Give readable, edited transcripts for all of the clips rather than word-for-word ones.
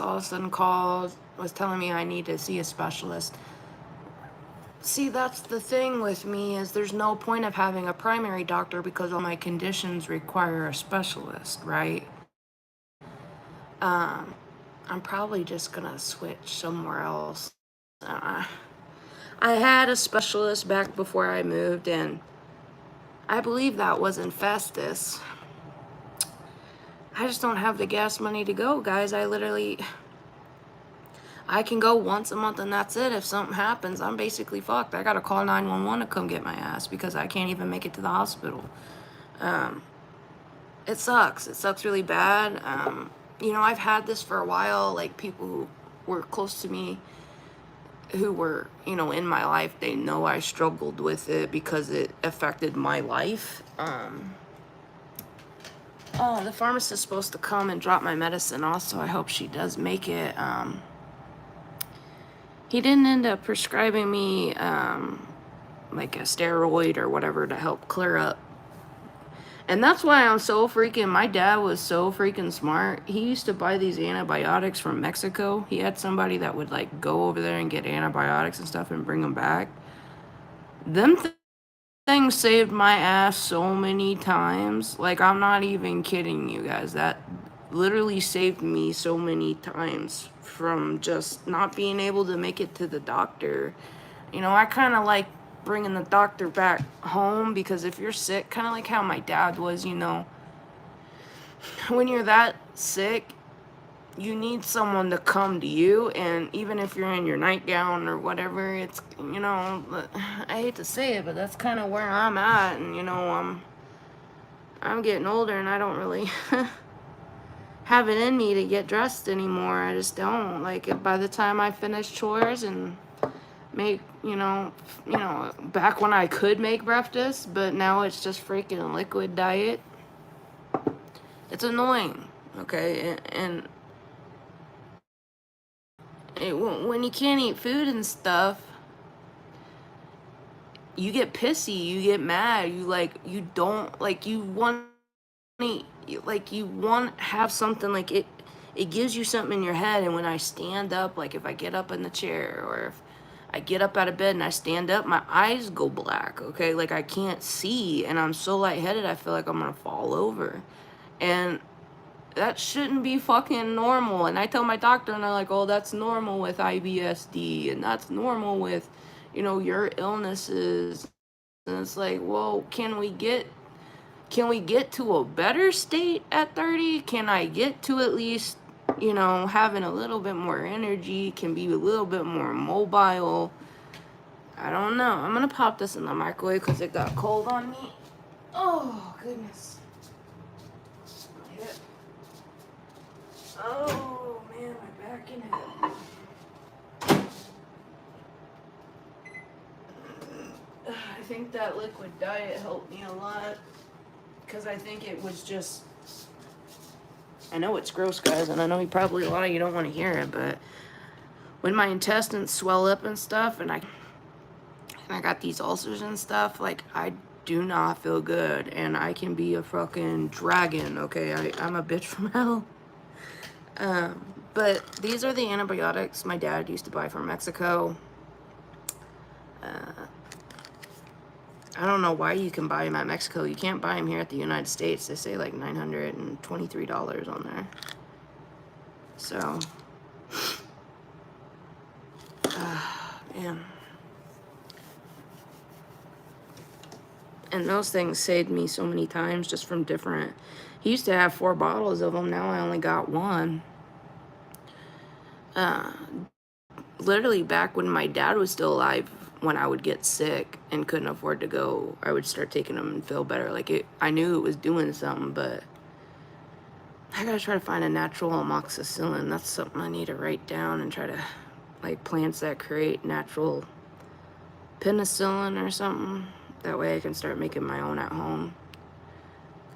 all of a sudden called, was telling me I need to see a specialist. See, that's the thing with me is there's no point of having a primary doctor because all my conditions require a specialist, right? Um, I'm probably just gonna switch somewhere else. Uh, I had a specialist back before I moved, and I believe that was infestus. I just don't have the gas money to go, guys. I can go once a month and that's it. If something happens, I'm basically fucked. I gotta call 911 to come get my ass because I can't even make it to the hospital. Um, it sucks. It sucks really bad. I've had this for a while. Like, people who were close to me, who were, in my life, they know I struggled with it because it affected my life. Oh, the pharmacist is supposed to come and drop my medicine also. I hope she does make it. He didn't end up prescribing me like a steroid or whatever to help clear up. And that's why I'm so freaking, my dad was so freaking smart. He used to buy these antibiotics from Mexico. He had somebody that would like go over there and get antibiotics and stuff and bring them back. Them things saved my ass so many times. Like, I'm not even kidding you guys. That literally saved me so many times from just not being able to make it to the doctor. I kind of like bringing the doctor back home because if you're sick, kind of like how my dad was, when you're that sick, you need someone to come to you, and even if you're in your nightgown or whatever, it's, I hate to say it, but that's kind of where I'm at, and, I'm getting older, and I don't really have it in me to get dressed anymore. I just don't. Like, by the time I finish chores and make, back when I could make breakfast, but now it's just freaking liquid diet. It's annoying, okay? And when you can't eat food and stuff, you get pissy, you get mad, you don't, like, you want to, like, you want to have something, like, it gives you something in your head. And when I stand up, like, if I get up in the chair or if I get up out of bed and I stand up, my eyes go black, okay? Like, I can't see, and I'm so lightheaded, I feel like I'm gonna fall over. And that shouldn't be fucking normal. And I tell my doctor, and they're like, oh, that's normal with IBSD, and that's normal with, your illnesses. And it's like, well, can we get to a better state at 30? Can I get to at least, having a little bit more energy, can be a little bit more mobile? I don't know. I'm gonna pop this in the microwave because it got cold on me. Oh, goodness. My hip. Oh, man, my back and hip. I think that liquid diet helped me a lot because I think it was just, I know it's gross, guys, and I know probably a lot of you don't want to hear it, but when my intestines swell up and stuff, and I got these ulcers and stuff, like, I do not feel good, and I can be a fucking dragon, okay? I'm a bitch from hell. But these are the antibiotics my dad used to buy from Mexico. I don't know why you can buy them at Mexico. You can't buy them here at the United States. They say like $923 on there. So, man. And those things saved me so many times just from different. He used to have 4 bottles of them. Now I only got 1. Literally back when my dad was still alive, when I would get sick and couldn't afford to go, I would start taking them and feel better. Like, I knew it was doing something, but I gotta try to find a natural amoxicillin. That's something I need to write down and try to, like, plants that create natural penicillin or something. That way I can start making my own at home.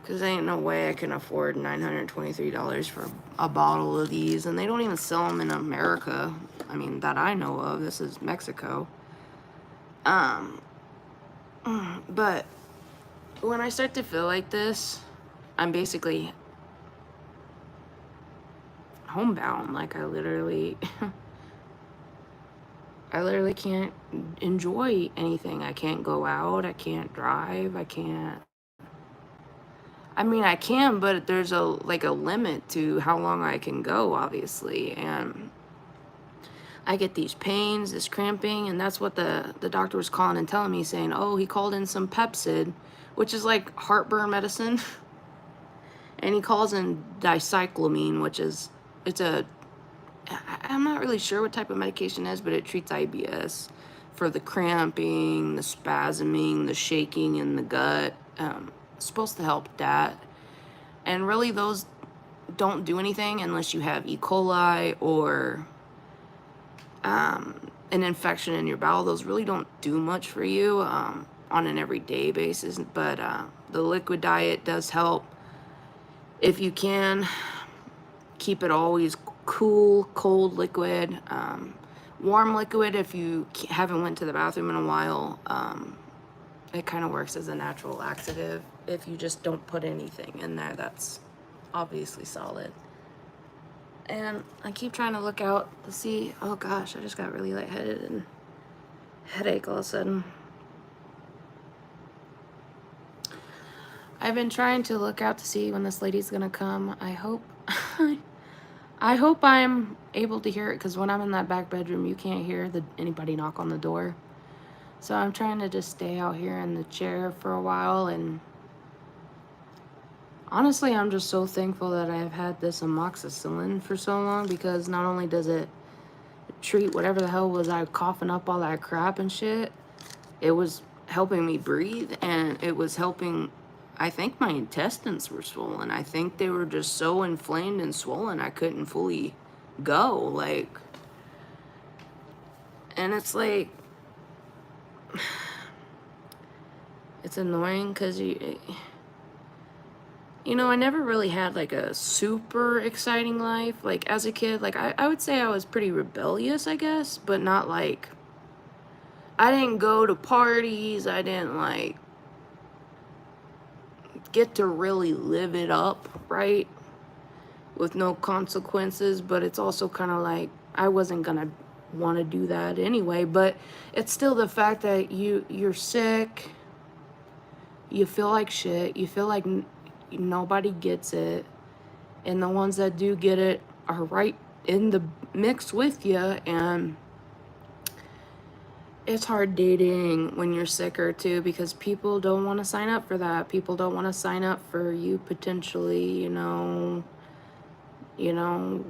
Because there ain't no way I can afford $923 for a bottle of these. And they don't even sell them in America. I mean, that I know of. This is Mexico. But when I start to feel like this, I'm basically homebound. Like I literally I literally can't enjoy anything. I can't go out, I can't drive, I can't. I mean, I can, but there's a like a limit to how long I can go, obviously. And I get these pains, this cramping, and that's what the doctor was calling and telling me, saying, "Oh, he called in some Pepsid, which is like heartburn medicine." And he calls in dicyclomine, which is it's a I'm not really sure what type of medication it is, but it treats IBS for the cramping, the spasming, the shaking in the gut. It's supposed to help that. And really, those don't do anything unless you have E. coli or an infection in your bowel. Those really don't do much for you on an everyday basis. But the liquid diet does help. If you can, keep it always cool, cold liquid. Warm liquid if you haven't went to the bathroom in a while. It kind of works as a natural laxative. If you just don't put anything in there, that's obviously solid. And I keep trying to look out to see, oh gosh, I just got really lightheaded and headache all of a sudden. I've been trying to look out to see when this lady's gonna come. I hope I hope I'm able to hear it, because when I'm in that back bedroom, you can't hear anybody knock on the door. So I'm trying to just stay out here in the chair for a while. And honestly, I'm just so thankful that I've had this amoxicillin for so long, because not only does it treat whatever the hell was I coughing up all that crap and shit, it was helping me breathe, and it was helping. I think my intestines were swollen. I think they were just so inflamed and swollen I couldn't fully go, like. And it's like, it's annoying because you know, I never really had like a super exciting life. Like as a kid, like I would say I was pretty rebellious, I guess, but not like, I didn't go to parties, I didn't like get to really live it up, right? With no consequences. But it's also kind of like I wasn't gonna want to do that anyway. But it's still the fact that you're sick, you feel like shit, you feel like nobody gets it, and the ones that do get it are right in the mix with you. And it's hard dating when you're sicker too, because people don't want to sign up for that. People don't want to sign up for you potentially,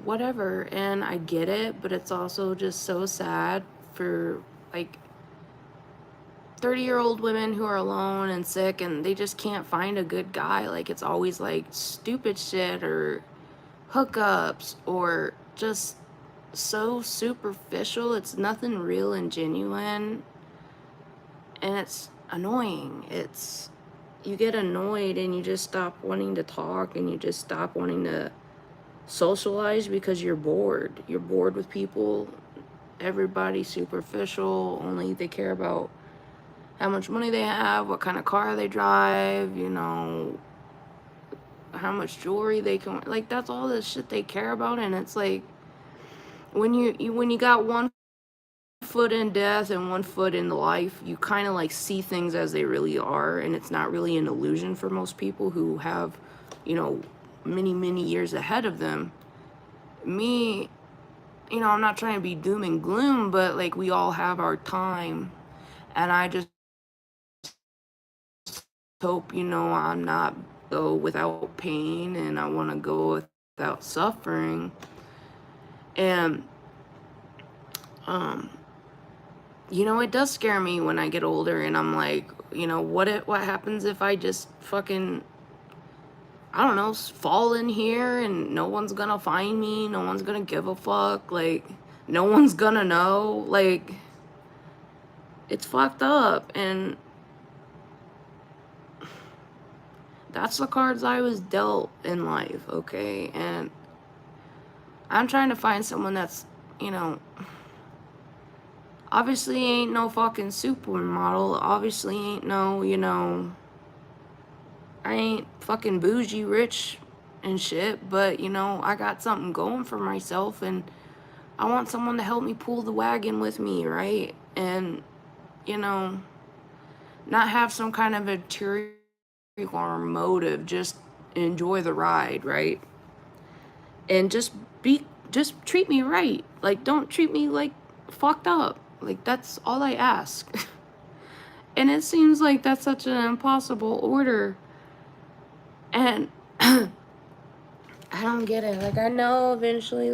whatever. And I get it, but it's also just so sad for like 30-year-old women who are alone and sick, and they just can't find a good guy. Like it's always like stupid shit or hookups or just so superficial. It's nothing real and genuine, and it's annoying. You get annoyed and you just stop wanting to talk, and you just stop wanting to socialize because you're bored. You're bored with people. Everybody's superficial. Only they care about how much money they have, what kind of car they drive, how much jewelry they can, like, that's all the shit they care about. And it's like, when you got one foot in death and one foot in life, you kind of like see things as they really are, and it's not really an illusion for most people who have, many years ahead of them. Me, I'm not trying to be doom and gloom, but like we all have our time, and I just hope, I'm not go without pain, and I want to go without suffering. And it does scare me when I get older, and I'm like, what happens if I just fucking, I don't know, fall in here and no one's gonna find me, no one's gonna give a fuck, like, no one's gonna know, like, it's fucked up. And that's the cards I was dealt in life, okay? And I'm trying to find someone that's, obviously ain't no fucking supermodel, obviously ain't no, I ain't fucking bougie rich, and shit, but you know, I got something going for myself, and I want someone to help me pull the wagon with me, right? And you know, not have some kind of interior or motive, just enjoy the ride, right? And just treat me right. Like, don't treat me like fucked up. Like, that's all I ask. And it seems like that's such an impossible order. And I don't get it. Like, I know eventually,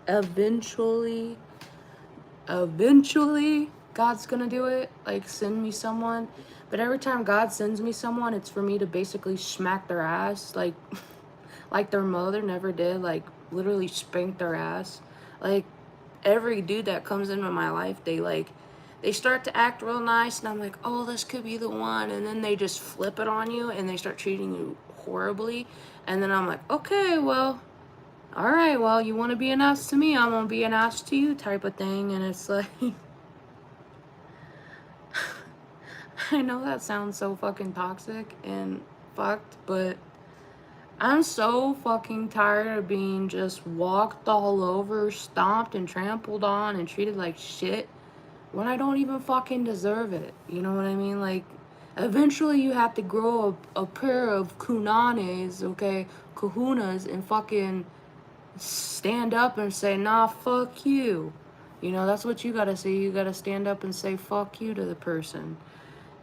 eventually, God's gonna do it. Like, send me someone. But every time God sends me someone, it's for me to basically smack their ass. Like their mother never did. Like, literally spank their ass. Like, every dude that comes into my life, they start to act real nice, and I'm like, oh, this could be the one, and then they just flip it on you, and they start treating you horribly, and then I'm like, okay, well, all right, well, you want to be an ass to me, I'm gonna be an ass to you, type of thing. And it's like, I know that sounds so fucking toxic and fucked, but I'm so fucking tired of being just walked all over, stomped and trampled on and treated like shit when I don't even fucking deserve it. You know what I mean? Like, eventually you have to grow a pair of kunanes, okay, kahunas, and fucking stand up and say, nah, fuck you. You know, that's what you gotta say. You gotta stand up and say, fuck you to the person.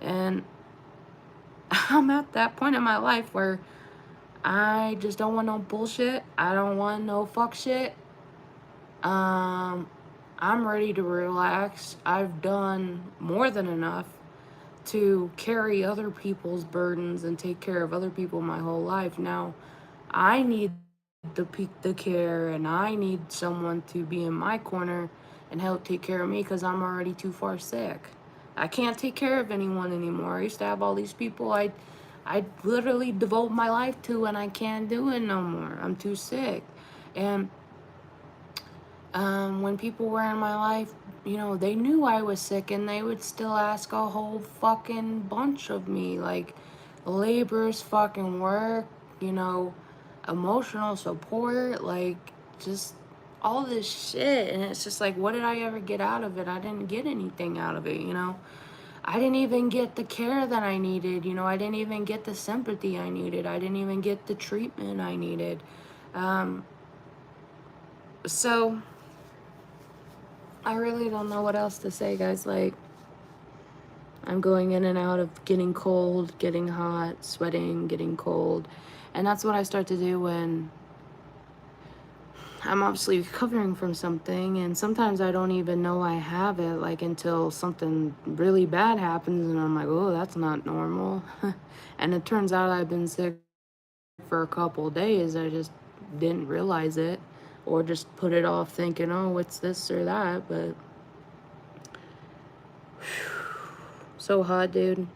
And I'm at that point in my life where I just don't want no bullshit. I don't want no fuck shit. Um, I'm ready to relax. I've done more than enough to carry other people's burdens and take care of other people my whole life. Now, I need the care, and I need someone to be in my corner and help take care of me, because I'm already too far sick. I can't take care of anyone anymore. I used to have all these people I literally devote my life to, and I can't do it no more. I'm too sick. And when people were in my life, you know, they knew I was sick, and they would still ask a whole fucking bunch of me, like labor's fucking work, you know, emotional support, like just all this shit. And it's just like, what did I ever get out of it? I didn't get anything out of it, you know. I didn't even get the care that I needed, you know. I didn't even get the sympathy I needed. I didn't even get the treatment I needed. Um, so I really don't know what else to say, guys. Like, I'm going in and out of getting cold, getting hot, sweating, getting cold. And that's what I start to do when I'm obviously recovering from something. And sometimes I don't even know I have it, like, until something really bad happens. And I'm like, oh, that's not normal. And it turns out I've been sick for a couple of days. I just didn't realize it, or just put it off thinking, oh, it's this or that. But so hot, dude.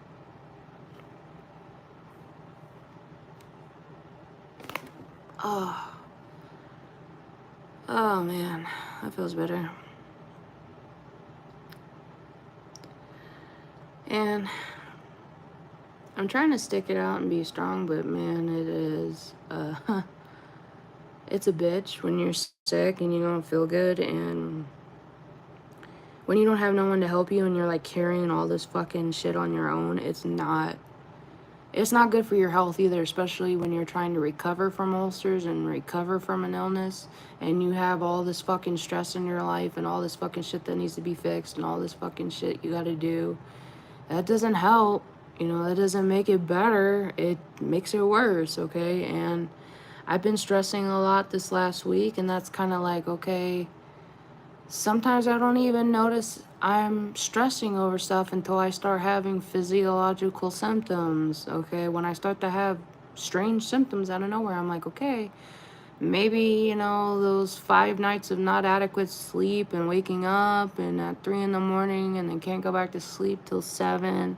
Oh, oh man, that feels better. And I'm trying to stick it out and be strong, but man, it is, it's a bitch when you're sick and you don't feel good, and when you don't have no one to help you and you're like carrying all this fucking shit on your own. It's not good for your health either, especially when you're trying to recover from ulcers and recover from an illness, and you have all this fucking stress in your life and all this fucking shit that needs to be fixed and all this fucking shit you gotta do. That doesn't help. You know, that doesn't make it better. It makes it worse, okay? And I've been stressing a lot this last week, and that's kind of like, okay, sometimes I don't even notice I'm stressing over stuff until I start having physiological symptoms, okay? When I start to have strange symptoms out of nowhere, I'm like, okay, maybe, you know, those 5 nights of not adequate sleep and waking up and at 3 in the morning and then can't go back to sleep till 7,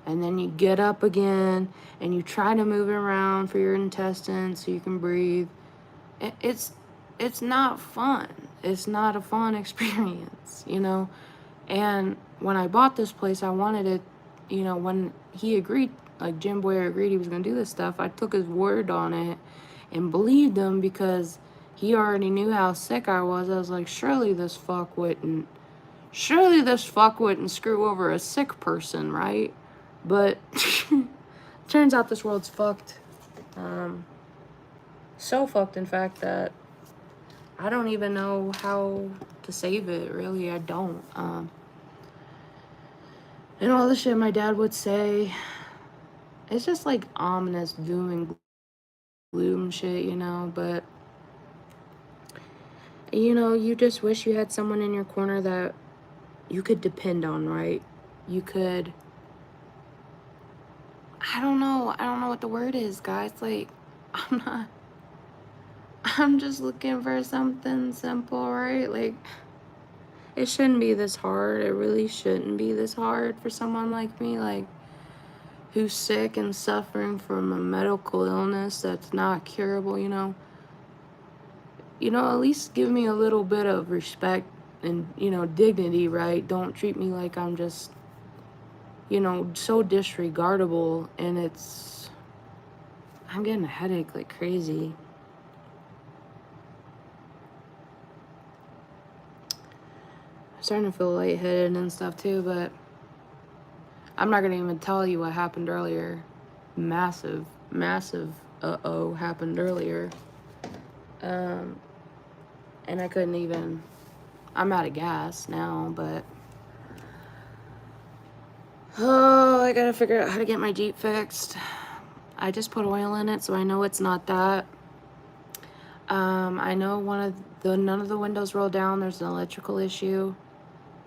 and then you get up again and you try to move it around for your intestines so you can breathe. It's not fun. It's not a fun experience, you know. And when I bought this place, I wanted it, you know, when he agreed, like Jim Boyer agreed he was gonna do this stuff, I took his word on it, and believed him because he already knew how sick I was. I was like, surely this fuck wouldn't screw over a sick person, right? But turns out this world's fucked. So fucked, in fact, that I don't even know how to save it. Really, I don't. And all the shit my dad would say, it's just like ominous doom and gloom shit, you know. But you know, you just wish you had someone in your corner that you could depend on, right? You could, I don't know what the word is, guys. Like, I'm not, I'm just looking for something simple, right? Like, it shouldn't be this hard. It really shouldn't be this hard for someone like me, like, who's sick and suffering from a medical illness that's not curable, you know. You know, at least give me a little bit of respect and, you know, dignity, right? Don't treat me like I'm just, you know, so disregardable. And I'm getting a headache like crazy. I'm starting to feel lightheaded and stuff too, but I'm not gonna even tell you what happened earlier. Massive uh-oh happened earlier. And I couldn't even, I'm out of gas now, but oh, I gotta figure out how to get my Jeep fixed. I just put oil in it, so I know it's not that. I know none of the windows roll down. There's an electrical issue.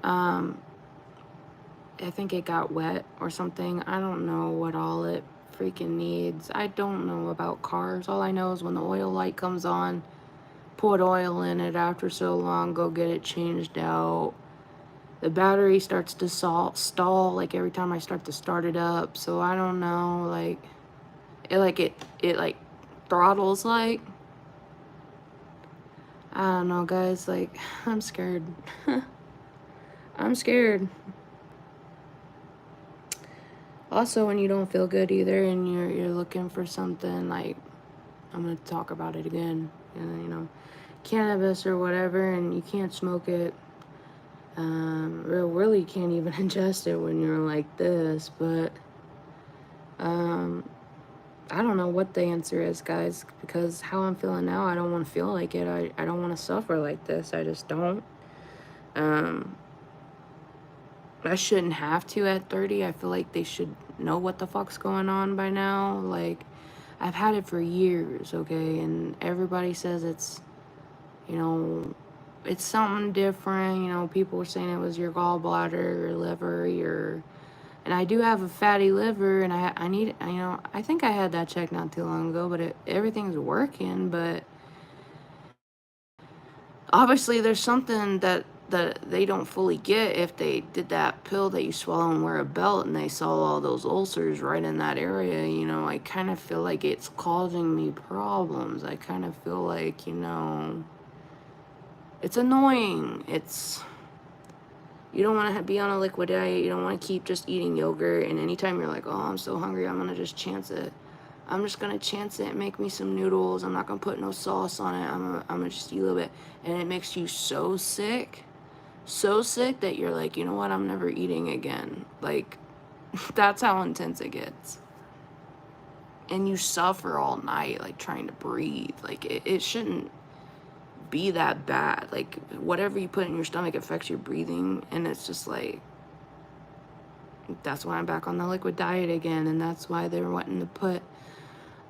I think it got wet or something. I don't know what all it freaking needs. I don't know about cars. All I know is when the oil light comes on, put oil in it after so long, go get it changed out. The battery starts to stall like every time I start to start it up. So I don't know, like it throttles like. I don't know, guys, like I'm scared. I'm scared. Also, when you don't feel good either and you're looking for something, like, I'm gonna talk about it again, you know, cannabis or whatever, and you can't smoke it. Really can't even ingest it when you're like this, but I don't know what the answer is, guys, because how I'm feeling now, I don't want to feel like it. I don't want to suffer like this. I just don't. I shouldn't have to at 30. I feel like they should know what the fuck's going on by now. Like, I've had it for years, okay? And everybody says it's, you know, it's something different. You know, people were saying it was your gallbladder, your liver, and I do have a fatty liver, and I need, you know, I think I had that checked not too long ago, but everything's working, but obviously there's something that they don't fully get if they did that pill that you swallow and wear a belt and they saw all those ulcers right in that area. You know, I kind of feel like it's causing me problems. I kind of feel like, you know, it's annoying. You don't want to be on a liquid diet. You don't want to keep just eating yogurt, and anytime you're like, oh, I'm so hungry, I'm going to just chance it. I'm just going to chance it and make me some noodles. I'm not going to put no sauce on it. I'm going to just eat a little bit. And it makes you so sick that you're like, you know what, I'm never eating again. Like, that's how intense it gets. And you suffer all night, like, trying to breathe. Like, it shouldn't be that bad. Like, whatever you put in your stomach affects your breathing, and it's just like, that's why I'm back on the liquid diet again, and that's why they're wanting to put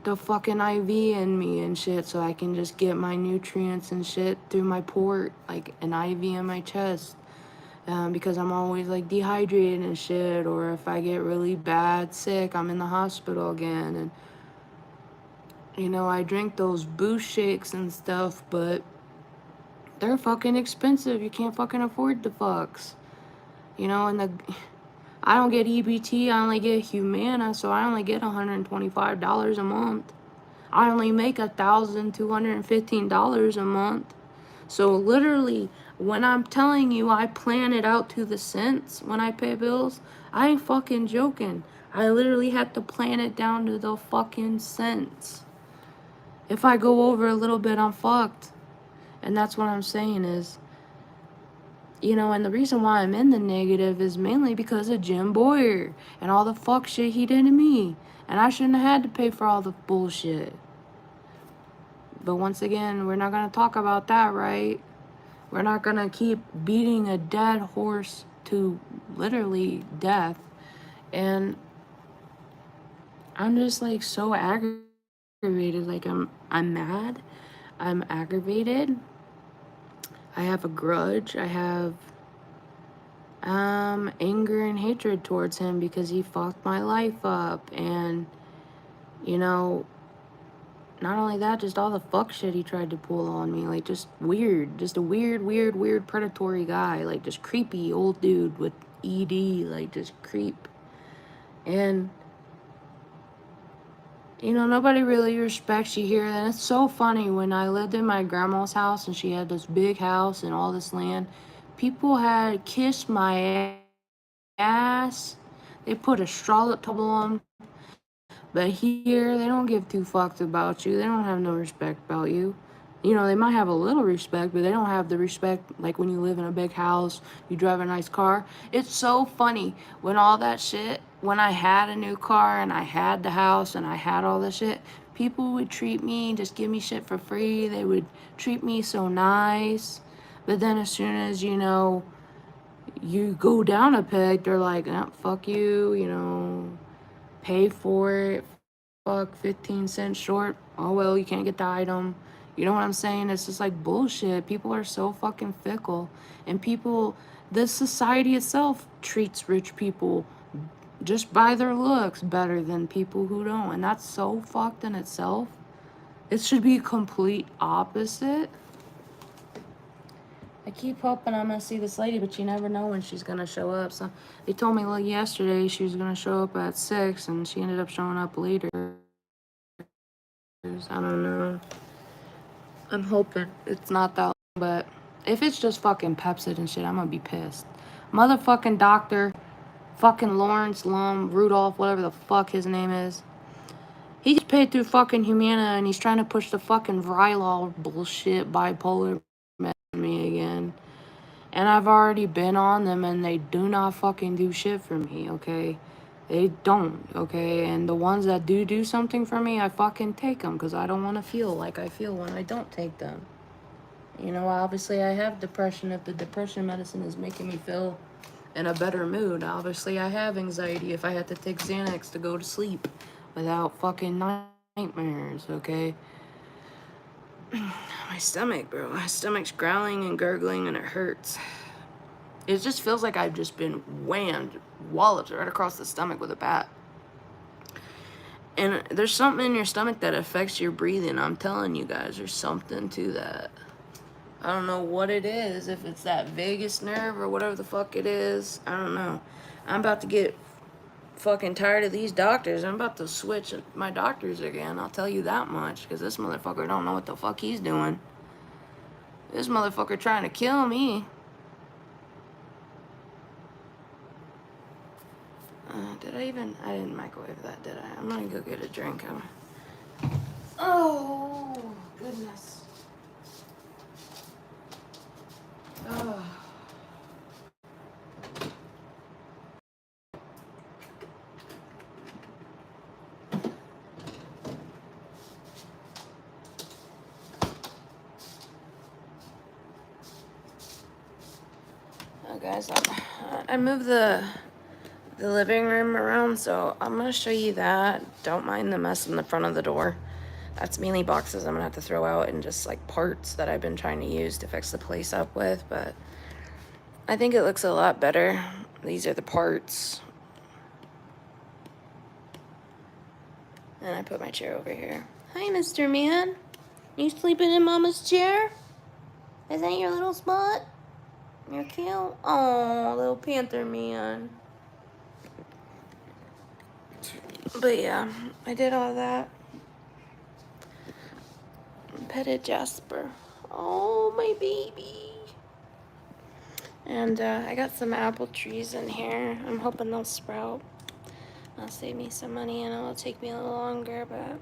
the fucking IV in me and shit so I can just get my nutrients and shit through my port, like an IV in my chest, because I'm always like dehydrated and shit, or if I get really bad sick, I'm in the hospital again. And you know, I drink those boost shakes and stuff, but they're fucking expensive. You can't fucking afford the fucks. You know, and I don't get EBT, I only get Humana, so I only get $125 a month. I only make $1,215 a month. So literally, when I'm telling you I plan it out to the cents when I pay bills, I ain't fucking joking. I literally have to plan it down to the fucking cents. If I go over a little bit, I'm fucked. And that's what I'm saying is, you know, and the reason why I'm in the negative is mainly because of Jim Boyer and all the fuck shit he did to me. And I shouldn't have had to pay for all the bullshit. But once again, we're not going to talk about that, right? We're not going to keep beating a dead horse to literally death. And I'm just like so aggravated. Like I'm mad. I'm aggravated. I have a grudge. I have anger and hatred towards him because he fucked my life up. And you know, not only that, just all the fuck shit he tried to pull on me. Like, just weird. Just a weird predatory guy. Like, just creepy old dude with ED. Like, just creep. And, you know, nobody really respects you here. And it's so funny. When I lived in my grandma's house and she had this big house and all this land, people had kissed my ass. They put a straw table on. But here, they don't give two fucks about you. They don't have no respect about you. You know, they might have a little respect, but they don't have the respect like when you live in a big house, you drive a nice car. It's so funny when all that shit, when I had a new car and I had the house and I had all this shit, people would treat me, just give me shit for free. They would treat me so nice. But then as soon as, you know, you go down a peg, they're like, oh, fuck you know, pay for it. Fuck, 15 cents short. Oh well, you can't get the item. You know what I'm saying? It's just like bullshit. People are so fucking fickle. And people, the society itself treats rich people just by their looks better than people who don't. And that's so fucked in itself. It should be complete opposite. I keep hoping I'm gonna see this lady, but you never know when she's gonna show up. So they told me like yesterday she was gonna show up at 6 and she ended up showing up later. I don't know. I'm hoping it's not that long, but if it's just fucking Pepsid and shit, I'm gonna be pissed. Motherfucking doctor, fucking Lawrence Lum, Rudolph, whatever the fuck his name is. He gets paid through fucking Humana and he's trying to push the fucking Vrylol bullshit bipolar med on me again. And I've already been on them and they do not fucking do shit for me, okay? They don't, okay? And the ones that do something for me, I fucking take them because I don't want to feel like I feel when I don't take them. You know, obviously I have depression. If the depression medicine is making me feel in a better mood, obviously I have anxiety if I have to take Xanax to go to sleep without fucking nightmares, okay? My stomach, bro. My stomach's growling and gurgling and it hurts. It just feels like I've just been whammed, walloped right across the stomach with a bat. And there's something in your stomach that affects your breathing. I'm telling you guys, there's something to that. I don't know what it is, if it's that vagus nerve or whatever the fuck it is. I don't know. I'm about to get fucking tired of these doctors. I'm about to switch my doctors again. I'll tell you that much. Because this motherfucker don't know what the fuck he's doing. This motherfucker trying to kill me. I didn't microwave that, did I? I'm gonna go get a drink. Oh, goodness. Oh. Oh, guys, I moved the living room around, so I'm gonna show you that. Don't mind the mess in the front of the door. That's mainly boxes I'm gonna have to throw out and just like parts that I've been trying to use to fix the place up with, but I think it looks a lot better. These are the parts. And I put my chair over here. Hi, Mr. Man. You sleeping in Mama's chair? Is that your little spot? You're cute. Oh, little Panther Man. But yeah, I did all that. Petted Jasper. Oh, my baby. And I got some apple trees in here. I'm hoping they'll sprout. That'll save me some money and it'll take me a little longer, but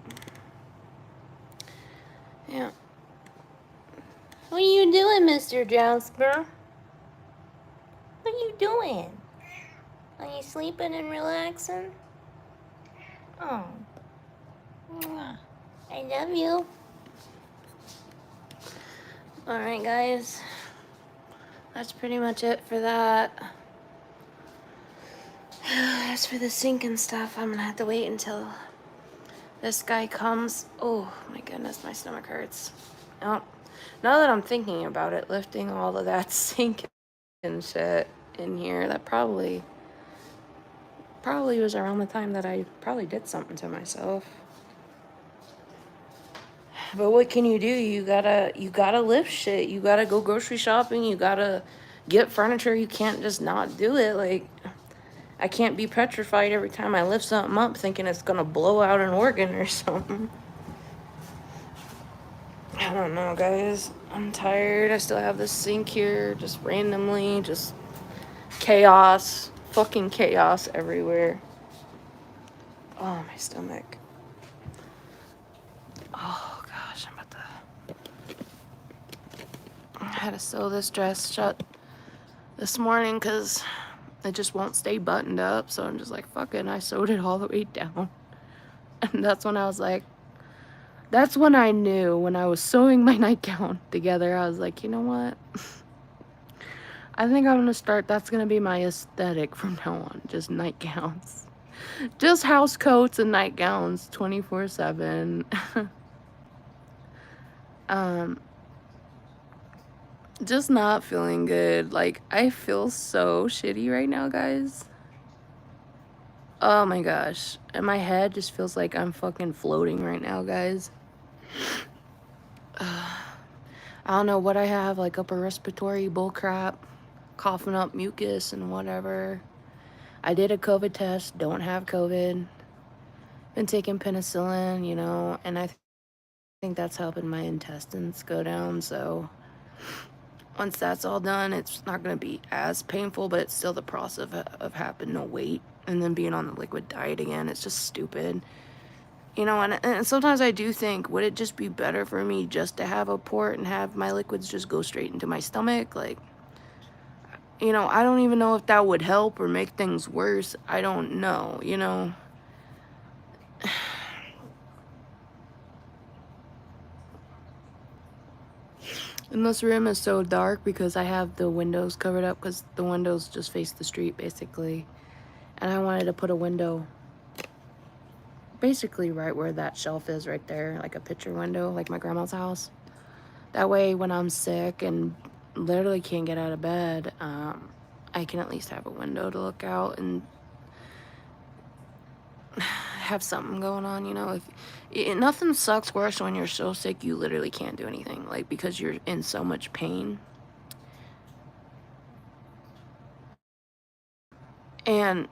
What are you doing, Mr. Jasper? What are you doing? Are you sleeping and relaxing? Oh. Mwah. I love you. Alright, guys. That's pretty much it for that. As for the sink and stuff, I'm gonna have to wait until this guy comes. Oh my goodness, my stomach hurts. Oh, now that I'm thinking about it, lifting all of that sink and shit in here, that probably was around the time that I probably did something to myself. But what can you do? You gotta lift shit. You gotta go grocery shopping. You gotta get furniture. You can't just not do it. Like, I can't be petrified every time I lift something up thinking it's gonna blow out an organ or something. I don't know, guys. I'm tired. I still have this sink here, just randomly, just chaos. Fucking chaos everywhere. Oh, my stomach. Oh, gosh, I'm about to... I had to sew this dress shut this morning because it just won't stay buttoned up. So I'm just like, fuck it. And I sewed it all the way down. And that's when I was like, that's when I knew, when I was sewing my nightgown together, I was like, you know what? I think I'm gonna start, that's gonna be my aesthetic from now on, just nightgowns. Just house coats and nightgowns 24/7. Just not feeling good. Like, I feel so shitty right now, guys. Oh my gosh. And my head just feels like I'm fucking floating right now, guys. I don't know what I have, like upper respiratory bullcrap, coughing up mucus and whatever. I did a COVID test, don't have COVID. Been taking penicillin, you know, and I think that's helping my intestines go down. So once that's all done, it's not going to be as painful, but it's still the process of having no weight and then being on the liquid diet again. It's just stupid. You know, and sometimes I do think, would it just be better for me just to have a port and have my liquids just go straight into my stomach? Like, you know, I don't even know if that would help or make things worse. I don't know, you know. And this room is so dark because I have the windows covered up because the windows just face the street, basically. And I wanted to put a window basically right where that shelf is right there, like a picture window, like my grandma's house. That way when I'm sick and literally can't get out of bed, I can at least have a window to look out and have something going on, you know. Nothing sucks worse when you're so sick you literally can't do anything, like, because you're in so much pain. And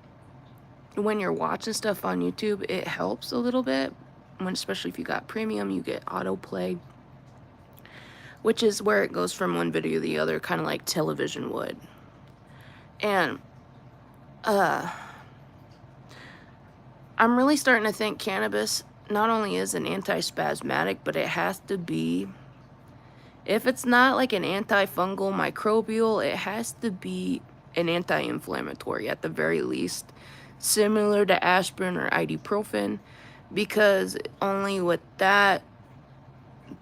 when you're watching stuff on YouTube, it helps a little bit. Especially if you got premium, you get autoplay, which is where it goes from one video to the other, kind of like television would. And I'm really starting to think cannabis not only is an anti-spasmodic, but it has to be, if it's not like an antifungal microbial, it has to be an anti-inflammatory at the very least, similar to aspirin or ibuprofen, because only with that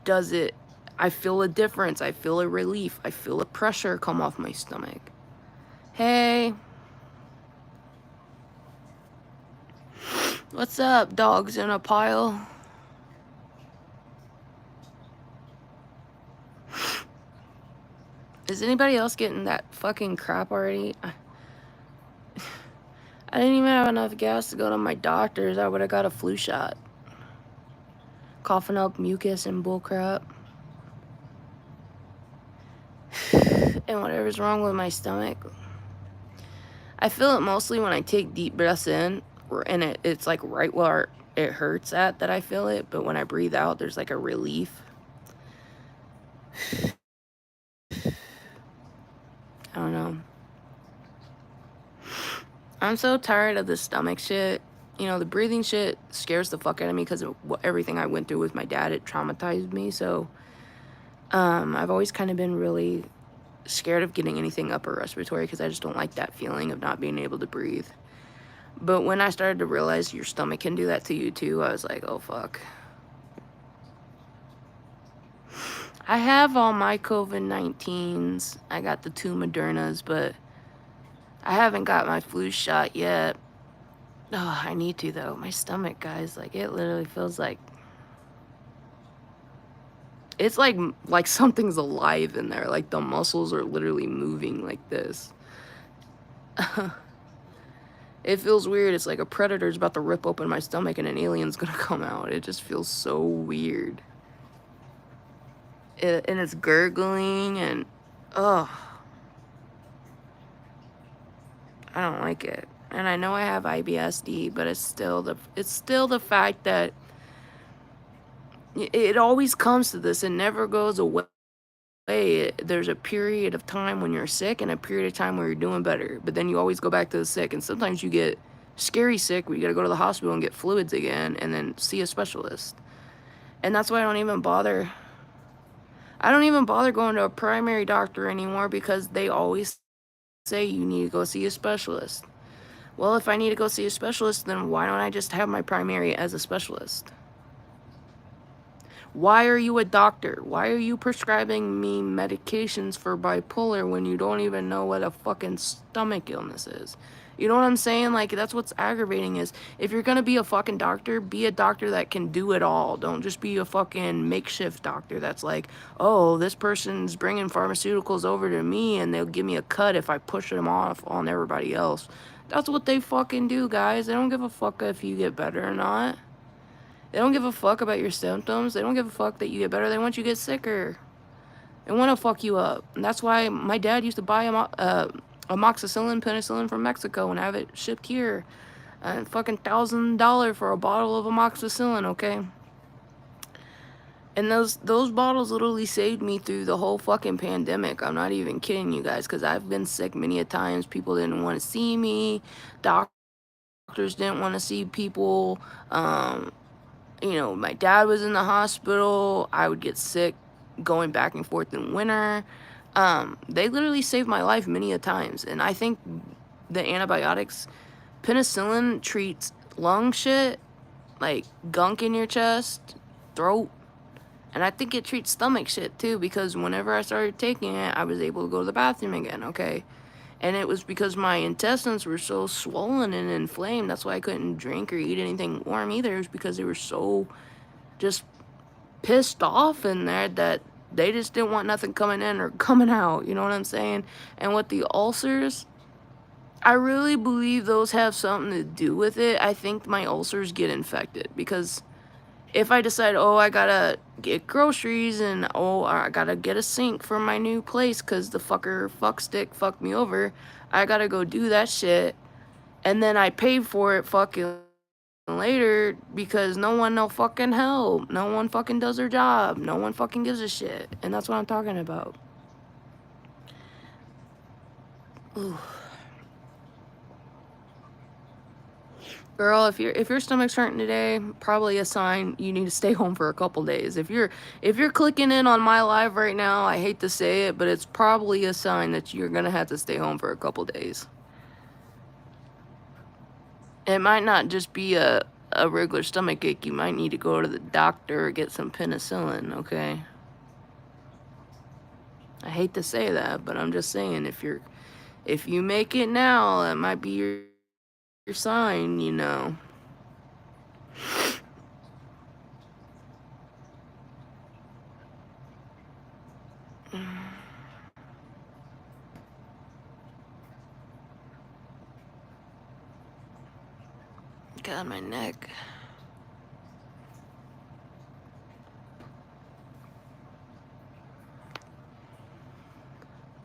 does it, I feel a difference, I feel a relief, I feel a pressure come off my stomach. Hey. What's up, dogs in a pile? Is anybody else getting that fucking crap already? I didn't even have enough gas to go to my doctor's. I would have got a flu shot. Coughing up mucus and bullcrap. And whatever's wrong with my stomach. I feel it mostly when I take deep breaths in. And it's like right where it hurts at that I feel it. But when I breathe out, there's like a relief. I don't know. I'm so tired of the stomach shit. You know, the breathing shit scares the fuck out of me because of everything I went through with my dad. It traumatized me. So I've always kind of been really scared of getting anything upper respiratory because I just don't like that feeling of not being able to breathe. But when I started to realize your stomach can do that to you too, I was like, oh fuck. I have all my COVID-19s. I got the 2 Modernas, but I haven't got my flu shot yet. Oh, I need to though. My stomach, guys, like it literally feels like it's like something's alive in there. Like the muscles are literally moving like this. It feels weird. It's like a predator's about to rip open my stomach and an alien's gonna come out. It just feels so weird. And it's gurgling and ugh, I don't like it. And I know I have IBSD, but it's still the fact that it always comes to this. It never goes away. There's a period of time when you're sick and a period of time where you're doing better, but then you always go back to the sick, and sometimes you get scary sick where you gotta go to the hospital and get fluids again and then see a specialist. And that's why I don't even bother going to a primary doctor anymore, because they always say you need to go see a specialist. Well, if I need to go see a specialist, then why don't I just have my primary as a specialist? Why are you a doctor? Why are you prescribing me medications for bipolar when you don't even know what a fucking stomach illness is? You know what I'm saying? Like, that's what's aggravating is, if you're gonna be a fucking doctor, be a doctor that can do it all. Don't just be a fucking makeshift doctor that's like, oh, this person's bringing pharmaceuticals over to me and they'll give me a cut if I push them off on everybody else. That's what they fucking do, guys. They don't give a fuck if you get better or not. They don't give a fuck about your symptoms. They don't give a fuck that you get better. They want you to get sicker. They want to fuck you up. And that's why my dad used to buy amoxicillin, penicillin from Mexico and have it shipped here. And fucking $1,000 for a bottle of amoxicillin, okay? And those bottles literally saved me through the whole fucking pandemic. I'm not even kidding you guys, because I've been sick many a times. People didn't want to see me. Doctors didn't want to see people. My dad was in the hospital. I would get sick going back and forth in winter. They literally saved my life many a times. And I think the antibiotics, penicillin treats lung shit, like gunk in your chest, throat. And I think it treats stomach shit too, because whenever I started taking it, I was able to go to the bathroom again, okay? And it was because my intestines were so swollen and inflamed. That's why I couldn't drink or eat anything warm either. It was because they were so just pissed off in there that they just didn't want nothing coming in or coming out. You know what I'm saying? And with the ulcers, I really believe those have something to do with it. I think my ulcers get infected because if I decide, oh, I gotta get groceries and, oh, I gotta get a sink for my new place because the fuckstick fucked me over, I gotta go do that shit. And then I pay for it fucking later because no one no fucking help. No one fucking does their job. No one fucking gives a shit. And that's what I'm talking about. Ooh. Girl, if your stomach's hurting today, probably a sign you need to stay home for a couple days. If you're clicking in on my live right now, I hate to say it, but it's probably a sign that you're gonna have to stay home for a couple days. It might not just be a regular stomach ache. You might need to go to the doctor or get some penicillin, okay? I hate to say that, but I'm just saying, if you make it now, that might be your sign, you know. God, my neck.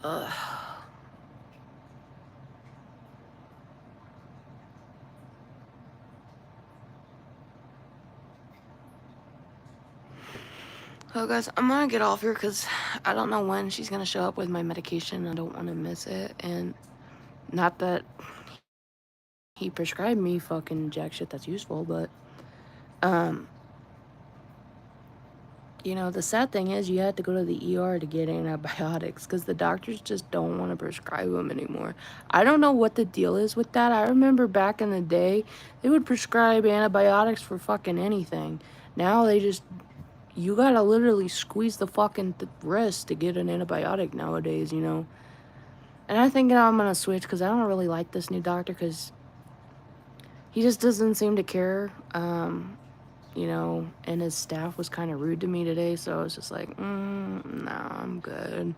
Ugh. Oh, guys, I'm gonna get off here because I don't know when she's gonna show up with my medication. I don't want to miss it. And not that he prescribed me fucking jack shit that's useful, but, you know, the sad thing is you have to go to the ER to get antibiotics because the doctors just don't want to prescribe them anymore. I don't know what the deal is with that. I remember back in the day, they would prescribe antibiotics for fucking anything. Now they just, you gotta literally squeeze the fucking wrist to get an antibiotic nowadays, you know. And I think I'm gonna switch because I don't really like this new doctor because he just doesn't seem to care. You know, and his staff was kind of rude to me today, so I was just like, no, I'm good.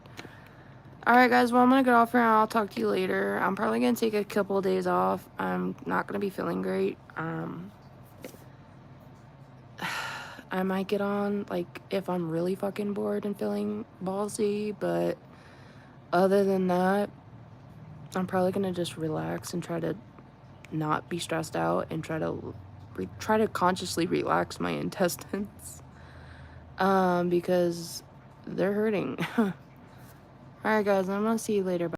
Alright, guys, well, I'm gonna get off here and I'll talk to you later. I'm probably gonna take a couple of days off. I'm not gonna be feeling great. I might get on, like, if I'm really fucking bored and feeling ballsy, but other than that, I'm probably gonna just relax and try to not be stressed out and try to consciously relax my intestines. Because they're hurting. Alright, guys, I'm gonna see you later. Bye.